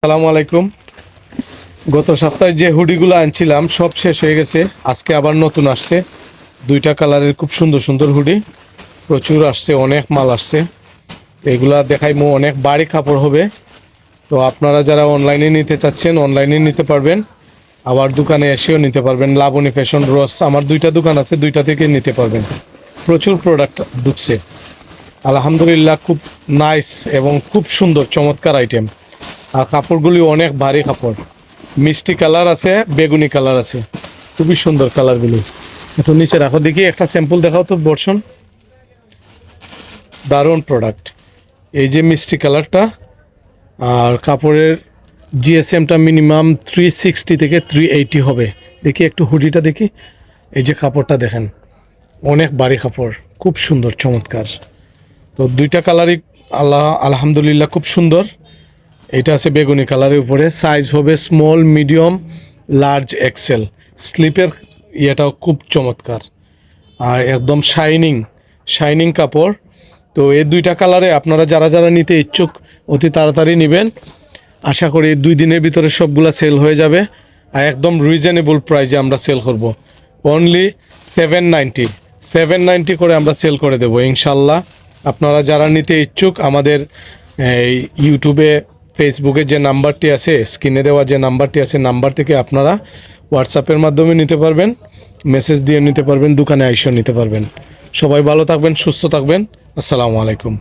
আসসালামু আলাইকুম। গত সপ্তাহে যে হুডিগুলো আনছিলাম সব শেষ হয়ে গেছে। আজকে আবার নতুন আসছে, দুইটা কালারের খুব সুন্দর সুন্দর হুডি প্রচুর আসছে, অনেক মাল আসছে। এগুলা দেখাইমু, অনেক বাড়ি কাপড় হবে। তো আপনারা যারা অনলাইনে নিতে চাচ্ছেন অনলাইনে নিতে পারবেন, আবার দোকানে এসেও নিতে পারবেন। লাবণী ফ্যাশন, রস, আমার দুইটা দোকান আছে, দুইটা থেকে নিতে পারবেন। প্রচুর প্রোডাক্ট ঢুকছে আলহামদুলিল্লাহ, খুব নাইস এবং খুব সুন্দর চমৎকার আইটেম। আর কাপড়গুলি অনেক ভারী কাপড়, মিষ্টি কালার আছে, বেগুনি কালার আছে, খুবই সুন্দর কালারগুলি। একটু নিচে রাখো দেখি, একটা স্যাম্পল দেখাও তো বর্ষণ। দারুণ প্রোডাক্ট, এই যে মিষ্টি কালারটা। আর কাপড়ের জিএসএমটা মিনিমাম 360 থেকে 380 হবে। দেখি একটু হুডিটা দেখি, এই যে কাপড়টা দেখেন, অনেক ভারী কাপড়, খুব সুন্দর চমৎকার। তো দুইটা কালারই আলহামদুলিল্লাহ খুব সুন্দর। এটা আছে বেগুনি কালারের উপরে, সাইজ হবে স্মল, মিডিয়াম, লার্জ, এক্সেল। স্লিপের ইয়েটাও খুব চমৎকার আর একদম শাইনিং শাইনিং কাপড়। তো এই দুইটা কালারে আপনারা যারা যারা নিতে ইচ্ছুক অতি তাড়াতাড়ি নেবেন। আশা করি 2 দিনের ভিতরে সবগুলা সেল হয়ে যাবে। আর একদম রিজনেবল প্রাইসে আমরা সেল করব, অনলি 790 করে আমরা সেল করে দেবো ইনশাল্লাহ। আপনারা যারা নিতে ইচ্ছুক আমাদের এই ইউটিউবে, ফেসবুকে যে নাম্বারটি আছে, স্ক্রিনে দেওয়া যে নাম্বারটি আছে, নাম্বার থেকে আপনারা হোয়াটসঅ্যাপের মাধ্যমে নিতে পারবেন, মেসেজ দিয়ে নিতে পারবেন, দোকানে আইসেও নিতে পারবেন। সবাই ভালো থাকবেন, সুস্থ থাকবেন। আসসালামু আলাইকুম।